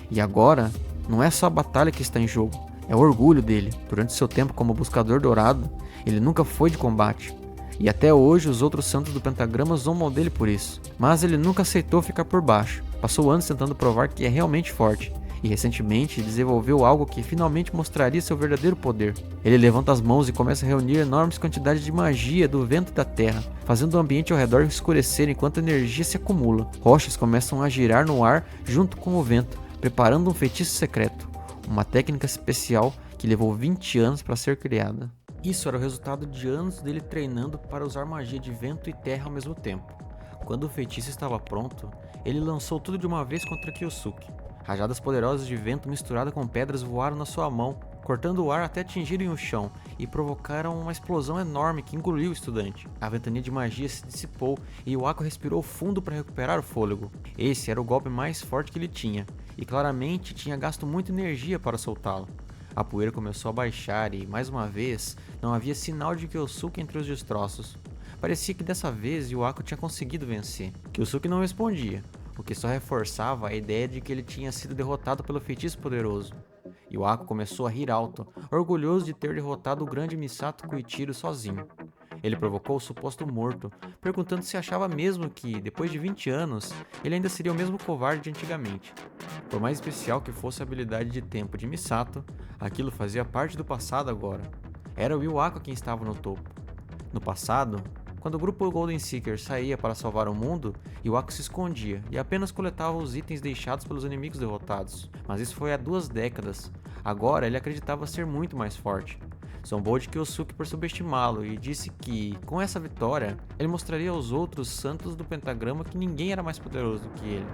E agora, não é só a batalha que está em jogo, é o orgulho dele. Durante seu tempo como buscador dourado, ele nunca foi de combate. E até hoje os outros santos do pentagrama zombam dele por isso. Mas ele nunca aceitou ficar por baixo. Passou anos tentando provar que é realmente forte. E recentemente desenvolveu algo que finalmente mostraria seu verdadeiro poder. Ele levanta as mãos e começa a reunir enormes quantidades de magia do vento e da terra, fazendo o ambiente ao redor escurecer enquanto a energia se acumula. Rochas começam a girar no ar junto com o vento, preparando um feitiço secreto. Uma técnica especial que levou 20 anos para ser criada. Isso era o resultado de anos dele treinando para usar magia de vento e terra ao mesmo tempo. Quando o feitiço estava pronto, ele lançou tudo de uma vez contra Kyosuke. Rajadas poderosas de vento misturadas com pedras voaram na sua mão, cortando o ar até atingirem o chão e provocaram uma explosão enorme que engoliu o estudante. A ventania de magia se dissipou e Yuako respirou fundo para recuperar o fôlego. Esse era o golpe mais forte que ele tinha, e claramente tinha gasto muita energia para soltá-lo. A poeira começou a baixar e, mais uma vez, não havia sinal de Kyosuke entre os destroços. Parecia que dessa vez Yuako tinha conseguido vencer. Kyosuke não respondia, o que só reforçava a ideia de que ele tinha sido derrotado pelo feitiço poderoso. Yuako começou a rir alto, orgulhoso de ter derrotado o grande Misato Koichiro sozinho. Ele provocou o suposto morto, perguntando se achava mesmo que, depois de 20 anos, ele ainda seria o mesmo covarde de antigamente. Por mais especial que fosse a habilidade de tempo de Misato, aquilo fazia parte do passado agora. Era o Yuako quem estava no topo. No passado, quando o grupo Golden Seeker saía para salvar o mundo, Yuako se escondia e apenas coletava os itens deixados pelos inimigos derrotados. Mas isso foi há 2 décadas. Agora ele acreditava ser muito mais forte. Zombou de Kyosuke por subestimá-lo e disse que, com essa vitória, ele mostraria aos outros santos do pentagrama que ninguém era mais poderoso do que ele.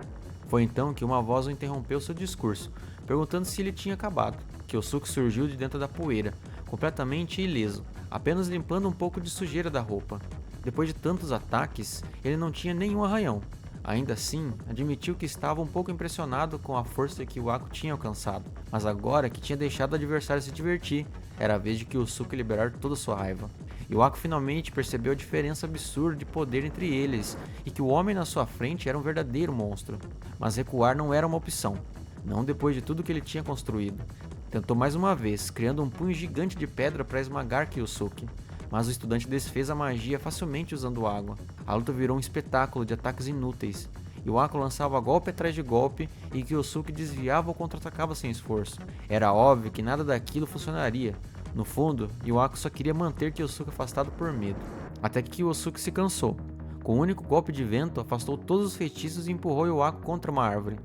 Foi então que uma voz o interrompeu seu discurso, perguntando se ele tinha acabado. Kyosuke surgiu de dentro da poeira, completamente ileso, apenas limpando um pouco de sujeira da roupa. Depois de tantos ataques, ele não tinha nenhum arranhão, Ainda assim, admitiu que estava um pouco impressionado com a força que Iwako tinha alcançado, mas agora que tinha deixado o adversário se divertir, era a vez de Kyosuke liberar toda sua raiva. Iwako finalmente percebeu a diferença absurda de poder entre eles e que o homem na sua frente era um verdadeiro monstro. Mas recuar não era uma opção, não depois de tudo que ele tinha construído. Tentou mais uma vez, criando um punho gigante de pedra para esmagar Kyosuke, mas o estudante desfez a magia facilmente usando água. A luta virou um espetáculo de ataques inúteis. Iwako lançava golpe atrás de golpe e Kyosuke desviava ou contra-atacava sem esforço. Era óbvio que nada daquilo funcionaria. No fundo, Iwako só queria manter Kyosuke afastado por medo. Até que Kyosuke se cansou. Com um único golpe de vento, afastou todos os feitiços e empurrou Iwako contra uma árvore.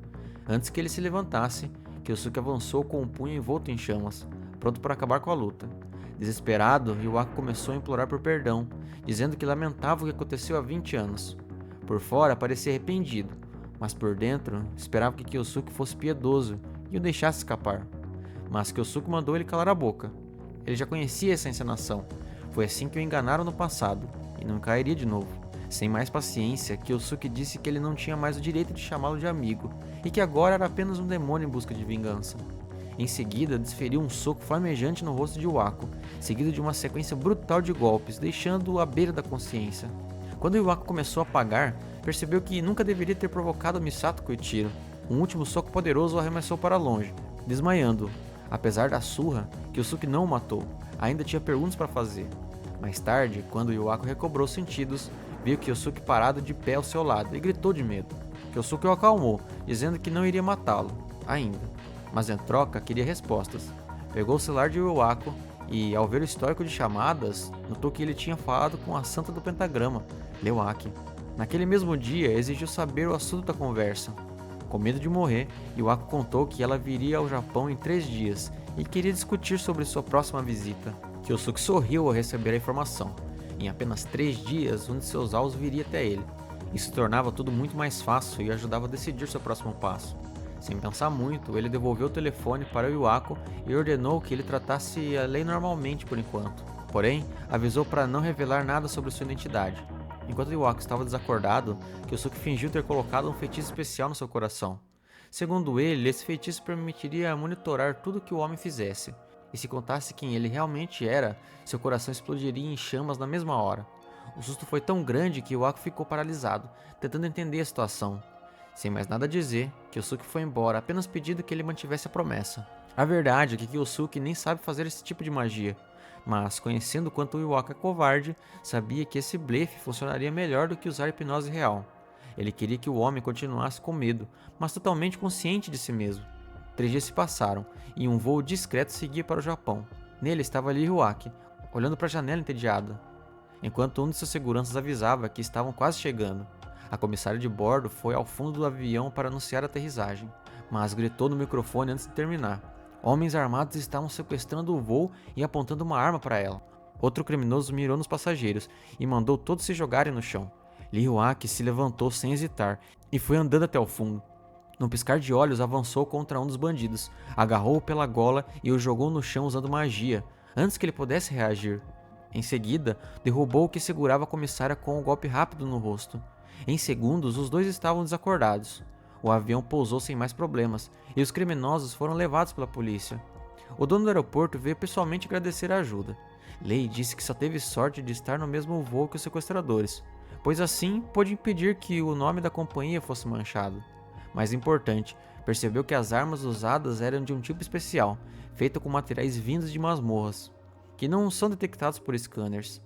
Antes que ele se levantasse, Kyosuke avançou com um punho envolto em chamas, pronto para acabar com a luta. Desesperado, Iwako começou a implorar por perdão, dizendo que lamentava o que aconteceu há 20 anos. Por fora parecia arrependido, mas por dentro esperava que Kyosuke fosse piedoso e o deixasse escapar. Mas Kyosuke mandou ele calar a boca. Ele já conhecia essa encenação. Foi assim que o enganaram no passado, e não cairia de novo. Sem mais paciência, Kyosuke disse que ele não tinha mais o direito de chamá-lo de amigo, e que agora era apenas um demônio em busca de vingança. Em seguida, desferiu um soco flamejante no rosto de Iwako, seguido de uma sequência brutal de golpes, deixando-o à beira da consciência. Quando Iwako começou a apagar, percebeu que nunca deveria ter provocado Misato Koichiro. Um último soco poderoso o arremessou para longe, desmaiando-o. Apesar da surra, Kyosuke não o matou, ainda tinha perguntas para fazer. Mais tarde, quando Iwako recobrou os sentidos, viu Kyosuke parado de pé ao seu lado e gritou de medo. Kyosuke o acalmou, dizendo que não iria matá-lo, ainda, mas em troca queria respostas. Pegou o celular de Iwako e, ao ver o histórico de chamadas, notou que ele tinha falado com a Santa do Pentagrama, Lewaki. Naquele mesmo dia, exigiu saber o assunto da conversa. Com medo de morrer, Iwako contou que ela viria ao Japão em 3 dias e queria discutir sobre sua próxima visita. Kyosuke sorriu ao receber a informação. Em apenas 3 dias, um de seus alvos viria até ele. Isso tornava tudo muito mais fácil e ajudava a decidir seu próximo passo. Sem pensar muito, ele devolveu o telefone para o Iwako e ordenou que ele tratasse a lei normalmente por enquanto. Porém, avisou para não revelar nada sobre sua identidade. Enquanto Iwako estava desacordado, Kyosuke fingiu ter colocado um feitiço especial no seu coração. Segundo ele, esse feitiço permitiria monitorar tudo que o homem fizesse, e se contasse quem ele realmente era, seu coração explodiria em chamas na mesma hora. O susto foi tão grande que Iwako ficou paralisado, tentando entender a situação. Sem mais nada a dizer, Kyosuke foi embora, apenas pedindo que ele mantivesse a promessa. A verdade é que Kyosuke nem sabe fazer esse tipo de magia, mas conhecendo quanto o Iwako é covarde, sabia que esse blefe funcionaria melhor do que usar hipnose real. Ele queria que o homem continuasse com medo, mas totalmente consciente de si mesmo. 3 dias se passaram, e um voo discreto seguia para o Japão. Nele estava Lee Iwaki, olhando para a janela entediado, enquanto um de seus seguranças avisava que estavam quase chegando. A comissária de bordo foi ao fundo do avião para anunciar a aterrissagem, mas gritou no microfone antes de terminar. Homens armados estavam sequestrando o voo e apontando uma arma para ela. Outro criminoso mirou nos passageiros e mandou todos se jogarem no chão. Lee Iwaki se levantou sem hesitar e foi andando até o fundo. Num piscar de olhos, avançou contra um dos bandidos, agarrou-o pela gola e o jogou no chão usando magia, antes que ele pudesse reagir. Em seguida, derrubou o que segurava a comissária com um golpe rápido no rosto. Em segundos, os dois estavam desacordados. O avião pousou sem mais problemas e os criminosos foram levados pela polícia. O dono do aeroporto veio pessoalmente agradecer a ajuda. Lei disse que só teve sorte de estar no mesmo voo que os sequestradores, pois assim pôde impedir que o nome da companhia fosse manchado. Mais importante, percebeu que as armas usadas eram de um tipo especial, feita com materiais vindos de masmorras, que não são detectados por scanners.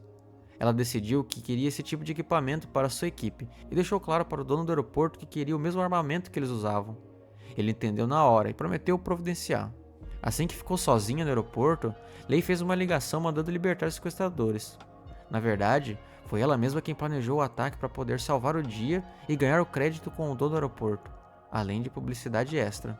Ela decidiu que queria esse tipo de equipamento para sua equipe e deixou claro para o dono do aeroporto que queria o mesmo armamento que eles usavam. Ele entendeu na hora e prometeu providenciar. Assim que ficou sozinha no aeroporto, Lei fez uma ligação mandando libertar os sequestradores. Na verdade, foi ela mesma quem planejou o ataque para poder salvar o dia e ganhar o crédito com o dono do aeroporto, além de publicidade extra.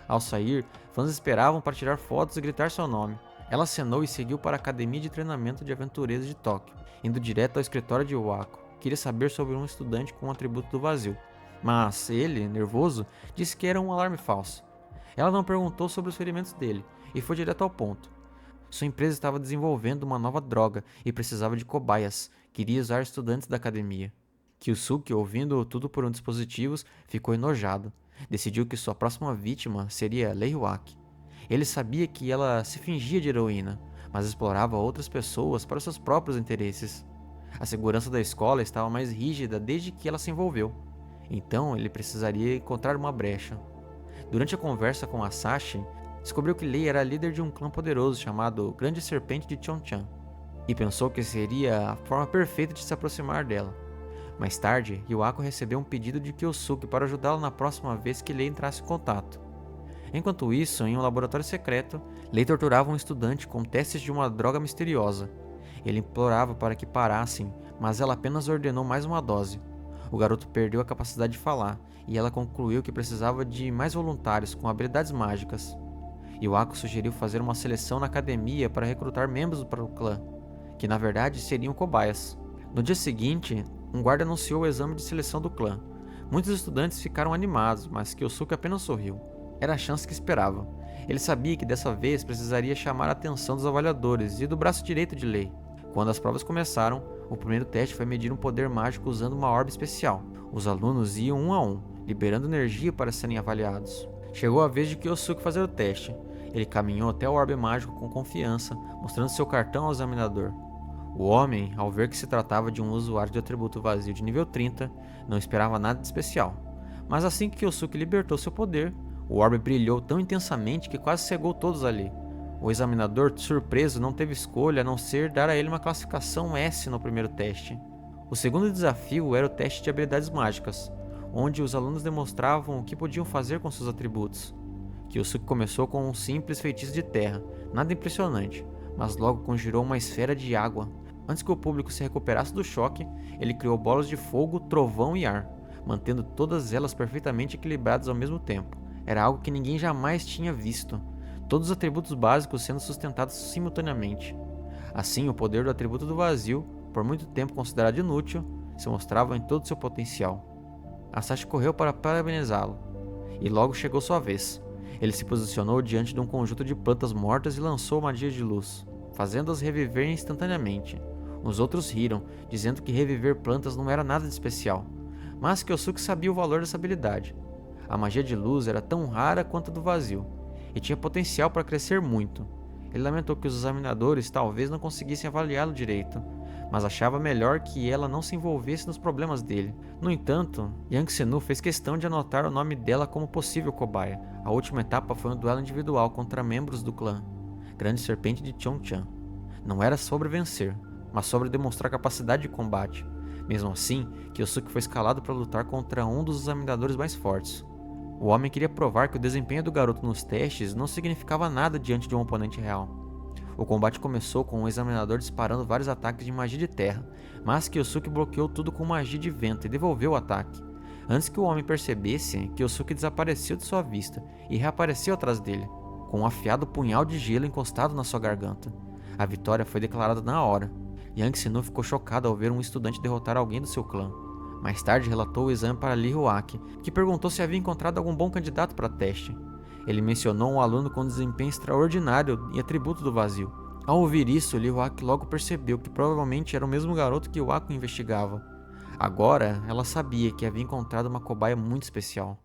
Ao sair, fãs esperavam para tirar fotos e gritar seu nome. Ela acenou e seguiu para a Academia de Treinamento de Aventureiros de Tóquio, indo direto ao escritório de Iwako. Queria saber sobre um estudante com o atributo do vazio, mas ele, nervoso, disse que era um alarme falso. Ela não perguntou sobre os ferimentos dele e foi direto ao ponto. Sua empresa estava desenvolvendo uma nova droga e precisava de cobaias. Queria usar estudantes da academia. Kyosuke, ouvindo tudo por um dispositivos, ficou enojado. Decidiu que sua próxima vítima seria Lei Hyuaki. Ele sabia que ela se fingia de heroína, mas explorava outras pessoas para seus próprios interesses. A segurança da escola estava mais rígida desde que ela se envolveu. Então ele precisaria encontrar uma brecha. Durante a conversa com Asashi, descobriu que Lei era líder de um clã poderoso chamado Grande Serpente de Chonchan, e pensou que seria a forma perfeita de se aproximar dela. Mais tarde, Yuako recebeu um pedido de Kyosuke para ajudá-lo na próxima vez que Lei entrasse em contato. Enquanto isso, em um laboratório secreto, Lei torturava um estudante com testes de uma droga misteriosa. Ele implorava para que parassem, mas ela apenas ordenou mais uma dose. O garoto perdeu a capacidade de falar, e ela concluiu que precisava de mais voluntários com habilidades mágicas. Yuako sugeriu fazer uma seleção na academia para recrutar membros para o clã, que na verdade seriam cobaias. No dia seguinte, um guarda anunciou o exame de seleção do clã. Muitos estudantes ficaram animados, mas Kyosuke apenas sorriu. Era a chance que esperava. Ele sabia que dessa vez precisaria chamar a atenção dos avaliadores e do braço direito de Lei. Quando as provas começaram, o primeiro teste foi medir um poder mágico usando uma orbe especial. Os alunos iam um a um, liberando energia para serem avaliados. Chegou a vez de Kyosuke fazer o teste. Ele caminhou até o orbe mágico com confiança, mostrando seu cartão ao examinador. O homem, ao ver que se tratava de um usuário de atributo vazio de nível 30, não esperava nada de especial. Mas assim que Kyosuke libertou seu poder, o orbe brilhou tão intensamente que quase cegou todos ali. O examinador, surpreso, não teve escolha a não ser dar a ele uma classificação S no primeiro teste. O segundo desafio era o teste de habilidades mágicas, onde os alunos demonstravam o que podiam fazer com seus atributos. Kyosuke começou com um simples feitiço de terra, nada impressionante, mas logo conjurou uma esfera de água. Antes que o público se recuperasse do choque, ele criou bolas de fogo, trovão e ar, mantendo todas elas perfeitamente equilibradas ao mesmo tempo. Era algo que ninguém jamais tinha visto, todos os atributos básicos sendo sustentados simultaneamente. Assim, o poder do atributo do vazio, por muito tempo considerado inútil, se mostrava em todo seu potencial. Asashi correu para parabenizá-lo, e logo chegou sua vez. Ele se posicionou diante de um conjunto de plantas mortas e lançou magia de luz, fazendo-as reviver instantaneamente. Os outros riram, dizendo que reviver plantas não era nada de especial, mas Kyosuke sabia o valor dessa habilidade. A magia de luz era tão rara quanto a do vazio, e tinha potencial para crescer muito. Ele lamentou que os examinadores talvez não conseguissem avaliá-lo direito, mas achava melhor que ela não se envolvesse nos problemas dele. No entanto, Yang Senu fez questão de anotar o nome dela como possível cobaia. A última etapa foi um duelo individual contra membros do clã Grande Serpente de Chonchan. Não era sobre vencer, mas sobre demonstrar capacidade de combate. Mesmo assim, Kyosuke foi escalado para lutar contra um dos examinadores mais fortes. O homem queria provar que o desempenho do garoto nos testes não significava nada diante de um oponente real. O combate começou com o examinador disparando vários ataques de magia de terra, mas Kyosuke bloqueou tudo com magia de vento e devolveu o ataque. Antes que o homem percebesse, Kyosuke desapareceu de sua vista e reapareceu atrás dele, com um afiado punhal de gelo encostado na sua garganta. A vitória foi declarada na hora. Yang Senu ficou chocado ao ver um estudante derrotar alguém do seu clã. Mais tarde relatou o exame para Lei Hyuaki, que perguntou se havia encontrado algum bom candidato para teste. Ele mencionou um aluno com desempenho extraordinário e atributo do vazio. Ao ouvir isso, Lei Hyuaki logo percebeu que provavelmente era o mesmo garoto que Yuako investigava. Agora, ela sabia que havia encontrado uma cobaia muito especial.